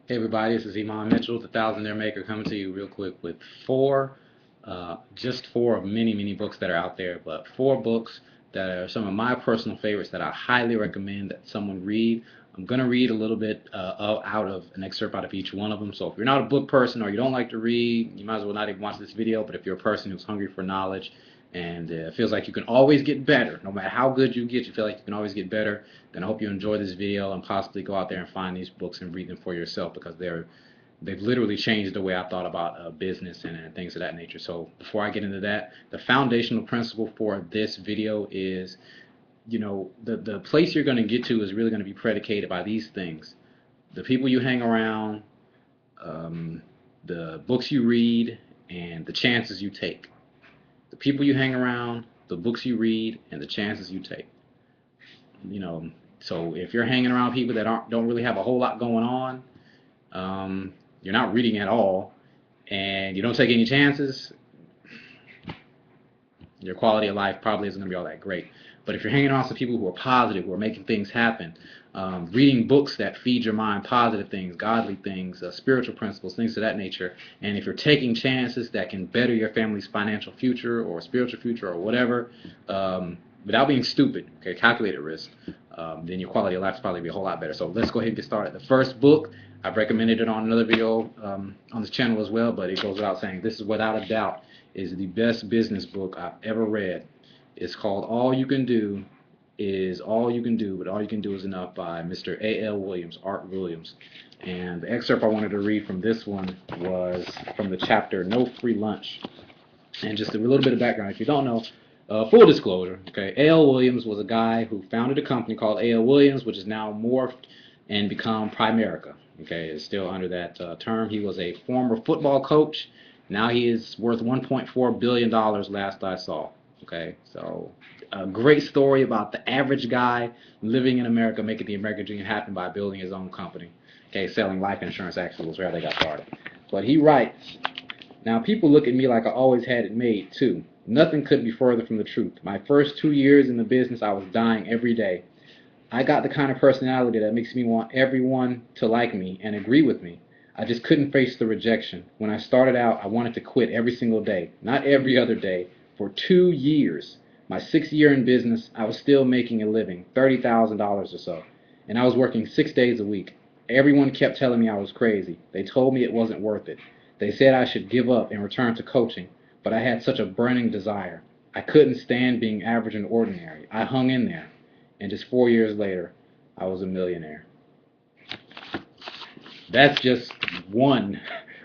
Hey everybody, this is Iman Mitchell, the Thousandaire Maker, coming to you real quick with just four of many books that are out there, but four books that are some of my personal favorites that I highly recommend that someone read. I'm going to read a little bit out of an excerpt out of each one of them. So if you're not a book person or you don't like to read, you might as well not even watch this video. But if you're a person who's hungry for knowledge and feels like you can always get better, no matter how good you get, you feel like you can always get better, then I hope you enjoy this video and possibly go out there and find these books and read them for yourself because they've literally changed the way I thought about business and things of that nature. So before I get into that, the foundational principle for this video is, the place you're going to get to is really going to be predicated by these things: the people you hang around, the books you read, and the chances you take. The people you hang around, the books you read, and the chances you take. You know, so if you're hanging around people that don't really have a whole lot going on, you're not reading at all, and you don't take any chances, your quality of life probably isn't going to be all that great. But if you're hanging around some people who are positive, who are making things happen, reading books that feed your mind positive things, godly things, spiritual principles, things of that nature, and if you're taking chances that can better your family's financial future or spiritual future or whatever, without being stupid, okay, calculated risk, then your quality of life is probably be a whole lot better. So let's go ahead and get started. The first book, I've recommended it on another video on this channel as well, but it goes without saying, this is without a doubt is the best business book I've ever read. It's called All You Can Do Is All You Can Do, but All You Can Do Is Enough by Mr. A.L. Williams, Art Williams. And the excerpt I wanted to read from this one was from the chapter No Free Lunch. And just a little bit of background, if you don't know, full disclosure, okay, A.L. Williams was a guy who founded a company called A.L. Williams, which is now morphed and become Primerica. Okay, it's still under that term. He was a former football coach. Now he is worth $1.4 billion last I saw. Okay, so a great story about the average guy living in America making the American dream happen by building his own company. Okay, selling life insurance actually was where they got started. But he writes, now people look at me like I always had it made too. Nothing could be further from the truth. My first 2 years in the business, I was dying every day. I got the kind of personality that makes me want everyone to like me and agree with me. I just couldn't face the rejection. When I started out, I wanted to quit every single day, not every other day, for 2 years. My 6th year in business, I was still making a living, $30,000 or so, and I was working 6 days a week. Everyone kept telling me I was crazy. They told me it wasn't worth it. They said I should give up and return to coaching, but I had such a burning desire. I couldn't stand being average and ordinary. I hung in there, and just 4 years later, I was a millionaire. That's just one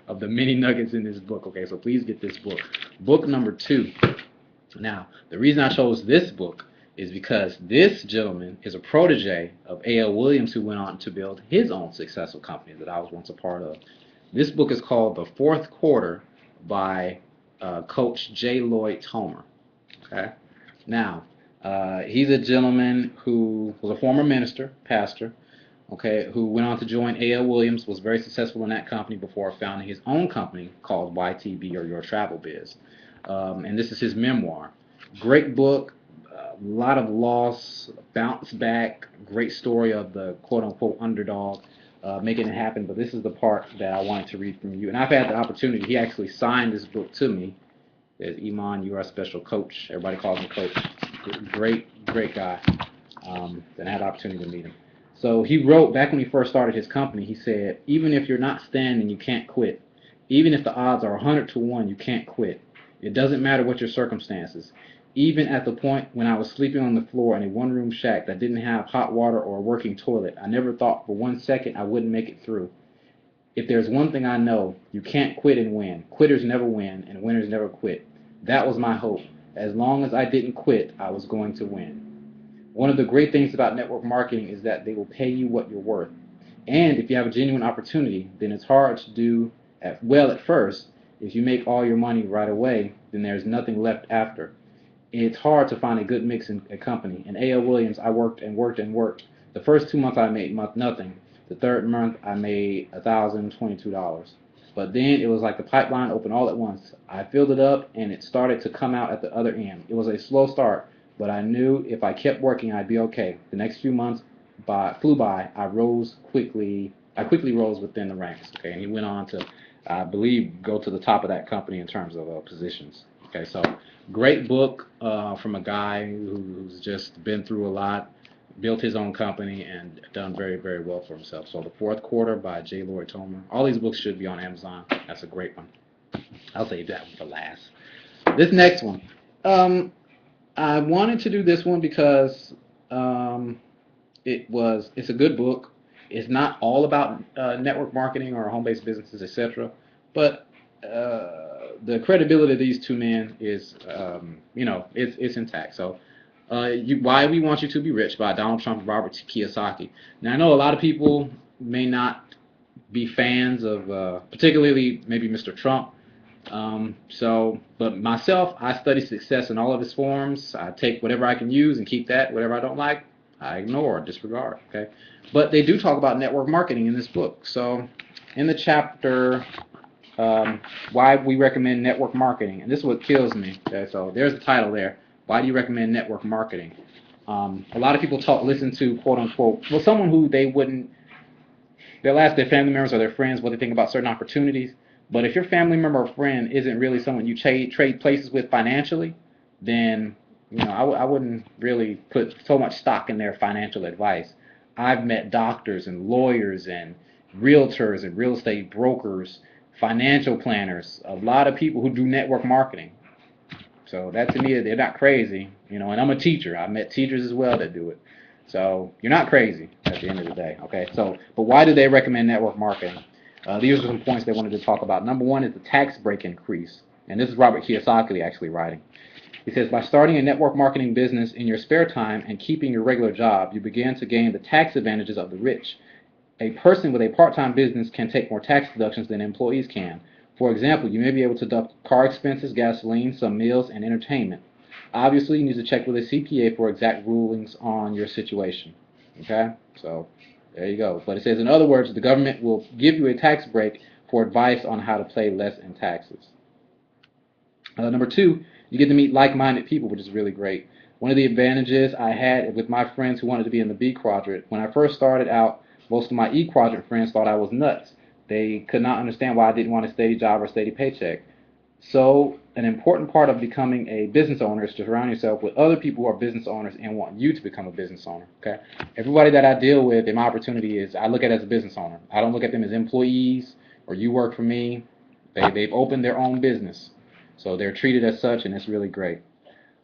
of the many nuggets in this book, okay? So please get this book. Book number 2. Now, the reason I chose this book is because this gentleman is a protege of A.L. Williams, who went on to build his own successful company that I was once a part of. This book is called The Fourth Quarter by Coach J. Lloyd Tomer. Okay? Now, he's a gentleman who was a former minister, pastor, okay, who went on to join A.L. Williams, was very successful in that company before founding his own company called YTB, or Your Travel Biz. And this is his memoir. Great book, a lot of loss, bounce back, great story of the quote-unquote underdog making it happen. But this is the part that I wanted to read from you. And I've had the opportunity. He actually signed this book to me. There's Iman, you are a special coach. Everybody calls him Coach. Great guy. And I had the opportunity to meet him. So he wrote, back when he first started his company, he said, even if you're not standing, you can't quit. Even if the odds are 100 to 1, you can't quit. It doesn't matter what your circumstances. Even at the point when I was sleeping on the floor in a one-room shack that didn't have hot water or a working toilet, I never thought for 1 second I wouldn't make it through. If there's one thing I know, you can't quit and win. Quitters never win, and winners never quit. That was my hope. As long as I didn't quit, I was going to win. One of the great things about network marketing is that they will pay you what you're worth. And if you have a genuine opportunity, then it's hard to do well at first. If you make all your money right away, then there's nothing left after. It's hard to find a good mix in a company. In A.L. Williams, I worked and worked and worked. The first 2 months I made nothing. The third month I made $1,022. But then it was like the pipeline opened all at once. I filled it up and it started to come out at the other end. It was a slow start, but I knew if I kept working I'd be okay. The next few months flew by. I rose quickly I quickly rose within the ranks. Okay, and he went on to, I believe, go to the top of that company in terms of positions. Okay, so great book from a guy who's just been through a lot, built his own company, and done very, very well for himself. So The Fourth Quarter by Lloyd. All these books should be on Amazon. That's a great one. I'll save that one for last. This next one. I wanted to do this one because it's a good book. It's not all about network marketing or home-based businesses, etc. But the credibility of these two men is, it's intact. So, Why We Want You to Be Rich by Donald Trump and Robert Kiyosaki. Now, I know a lot of people may not be fans of, particularly maybe Mr. Trump. But myself, I study success in all of its forms. I take whatever I can use and keep that. Whatever I don't like, I ignore or disregard. Okay, but they do talk about network marketing in this book. So, in the chapter, why we recommend network marketing, and this is what kills me. Okay, so there's the title there. Why do you recommend network marketing? A lot of people listen to quote unquote, well, someone who they'll ask their family members or their friends what they think about certain opportunities. But if your family member or friend isn't really someone you trade places with financially, then I wouldn't really put so much stock in their financial advice. I've met doctors and lawyers and realtors and real estate brokers, financial planners, a lot of people who do network marketing. So that to me, they're not crazy, and I'm a teacher. I've met teachers as well that do it. So you're not crazy at the end of the day, okay? So, but why do they recommend network marketing? These are some points they wanted to talk about. Number one is the tax break increase. And this is Robert Kiyosaki actually writing. He says, by starting a network marketing business in your spare time and keeping your regular job, you begin to gain the tax advantages of the rich. A person with a part-time business can take more tax deductions than employees can. For example, you may be able to deduct car expenses, gasoline, some meals, and entertainment. Obviously, you need to check with a CPA for exact rulings on your situation. Okay? So there you go. But it says, in other words, the government will give you a tax break for advice on how to pay less in taxes. Number two, you get to meet like-minded people, which is really great. One of the advantages I had with my friends who wanted to be in the B quadrant, when I first started out, most of my E quadrant friends thought I was nuts. They could not understand why I didn't want a steady job or a steady paycheck. So an important part of becoming a business owner is to surround yourself with other people who are business owners and want you to become a business owner. Okay. Everybody that I deal with in my opportunity I look at as a business owner. I don't look at them as employees or you work for me. They've opened their own business. So they're treated as such, and it's really great.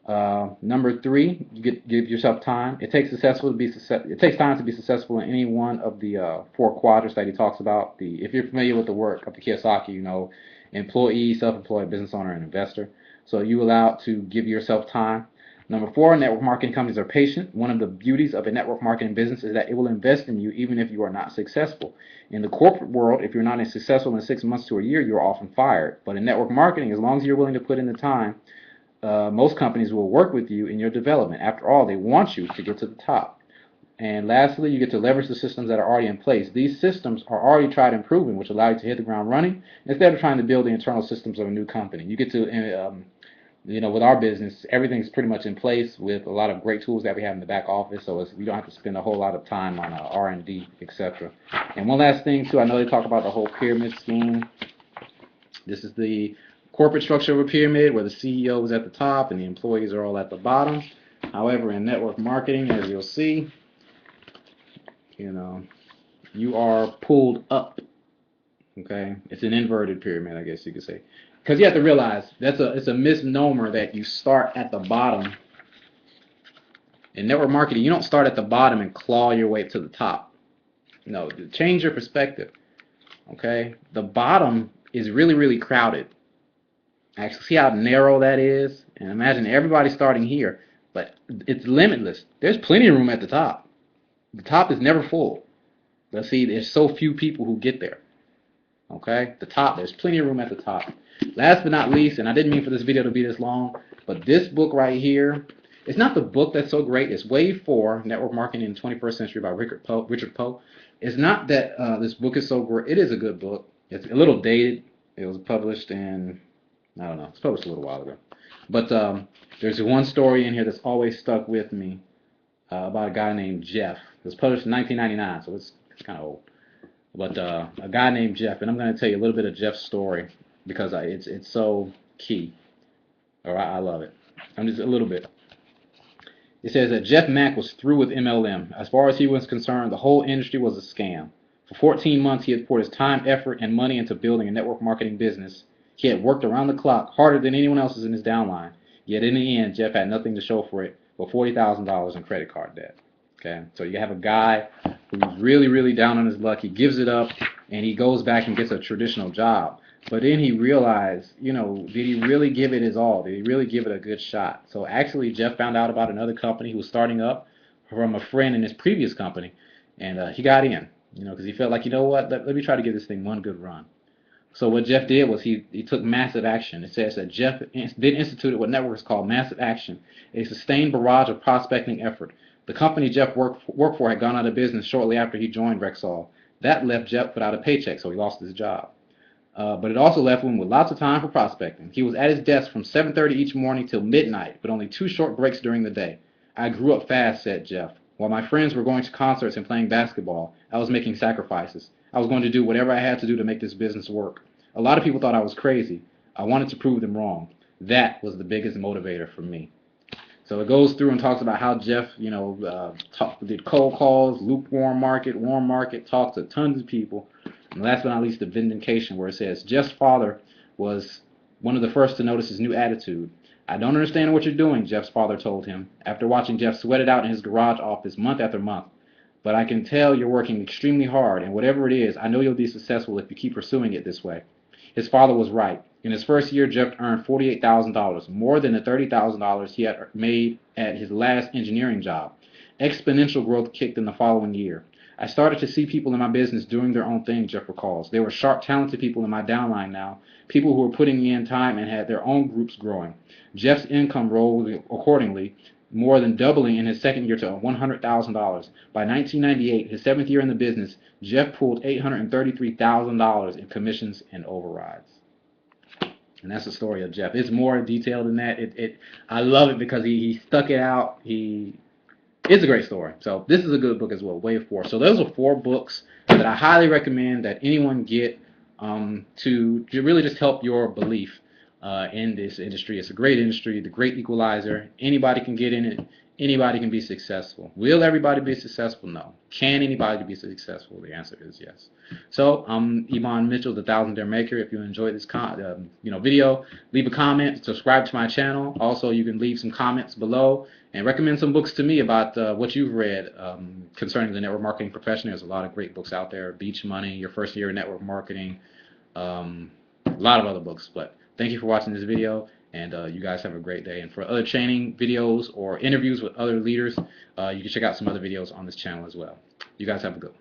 Number three, give yourself time. It takes time to be successful in any one of the four quadrants that he talks about. If you're familiar with the work of the Kiyosaki, employee, self-employed, business owner, and investor. So you allow to give yourself time. Number four, network marketing companies are patient. One of the beauties of a network marketing business is that it will invest in you even if you are not successful. In the corporate world, if you're not successful in 6 months to a year, you're often fired. But in network marketing, as long as you're willing to put in the time, most companies will work with you in your development. After all, they want you to get to the top. And lastly, you get to leverage the systems that are already in place. These systems are already tried and proven, which allow you to hit the ground running instead of trying to build the internal systems of a new company. You get to, with our business, everything's pretty much in place with a lot of great tools that we have in the back office, so we don't have to spend a whole lot of time on R&D, etc. And one last thing, too, I know they talk about the whole pyramid scheme. This is the corporate structure of a pyramid where the CEO is at the top and the employees are all at the bottom. However, in network marketing, as you'll see, you are pulled up. Okay, it's an inverted pyramid, I guess you could say, because you have to realize it's a misnomer that you start at the bottom. In network marketing, you don't start at the bottom and claw your way to the top. No, change your perspective. Okay, the bottom is really, really crowded. Actually, see how narrow that is, and imagine everybody starting here, but it's limitless. There's plenty of room at the top. The top is never full. But see, there's so few people who get there. Okay? The top, there's plenty of room at the top. Last but not least, and I didn't mean for this video to be this long, but this book right here, it's not the book that's so great. It's Wave 4, Network Marketing in the 21st Century by Richard Poe. It's not that this book is so great. It is a good book. It's a little dated. It was published in, I don't know, it's published a little while ago. But there's one story in here that's always stuck with me about a guy named Jeff. It was published in 1999, so it's kind of old. But a guy named Jeff, and I'm going to tell you a little bit of Jeff's story because it's so key. All right, I love it. I'm just a little bit. It says that Jeff Mack was through with MLM. As far as he was concerned, the whole industry was a scam. For 14 months, he had poured his time, effort, and money into building a network marketing business. He had worked around the clock, harder than anyone else's in his downline. Yet in the end, Jeff had nothing to show for it but $40,000 in credit card debt. Okay, so you have a guy who's really, really down on his luck. He gives it up, and he goes back and gets a traditional job. But then he realized, did he really give it his all? Did he really give it a good shot? So actually, Jeff found out about another company he was starting up from a friend in his previous company, and he got in, because he felt like, let me try to give this thing one good run. So what Jeff did was he took massive action. It says that Jeff then instituted what networks call massive action, a sustained barrage of prospecting effort. The company Jeff worked for had gone out of business shortly after he joined Rexall. That left Jeff without a paycheck, so he lost his job. But it also left him with lots of time for prospecting. He was at his desk from 7:30 each morning till midnight, with only 2 short breaks during the day. I grew up fast, said Jeff. While my friends were going to concerts and playing basketball, I was making sacrifices. I was going to do whatever I had to do to make this business work. A lot of people thought I was crazy. I wanted to prove them wrong. That was the biggest motivator for me. So it goes through and talks about how Jeff, did cold calls, lukewarm market, warm market, talked to tons of people. And last but not least, the vindication, where it says, Jeff's father was one of the first to notice his new attitude. I don't understand what you're doing, Jeff's father told him, after watching Jeff sweat it out in his garage office month after month. But I can tell you're working extremely hard, and whatever it is, I know you'll be successful if you keep pursuing it this way. His father was right. In his first year, Jeff earned $48,000, more than the $30,000 he had made at his last engineering job. Exponential growth kicked in the following year. I started to see people in my business doing their own thing, Jeff recalls. They were sharp, talented people in my downline now, people who were putting in time and had their own groups growing. Jeff's income rose accordingly, more than doubling in his second year to $100,000. By 1998, his seventh year in the business, Jeff pulled $833,000 in commissions and overrides. And that's the story of Jeff. It's more detailed than that. I love it because he stuck it out. It's a great story. So this is a good book as well, Wave 4. So those are 4 books that I highly recommend that anyone get to really just help your belief in this industry. It's a great industry, the great equalizer. Anybody can get in it. Anybody can be successful. Will everybody be successful? No. Can anybody be successful? The answer is yes. So I'm Iman Mitchell, the Thousand Dare Maker. If you enjoyed this video, leave a comment, subscribe to my channel. Also, you can leave some comments below and recommend some books to me about what you've read concerning the network marketing profession. There's a lot of great books out there. Beach Money, Your First Year in Network Marketing, a lot of other books. But thank you for watching this video, and you guys have a great day. And for other training videos or interviews with other leaders, you can check out some other videos on this channel as well. You guys have a good one.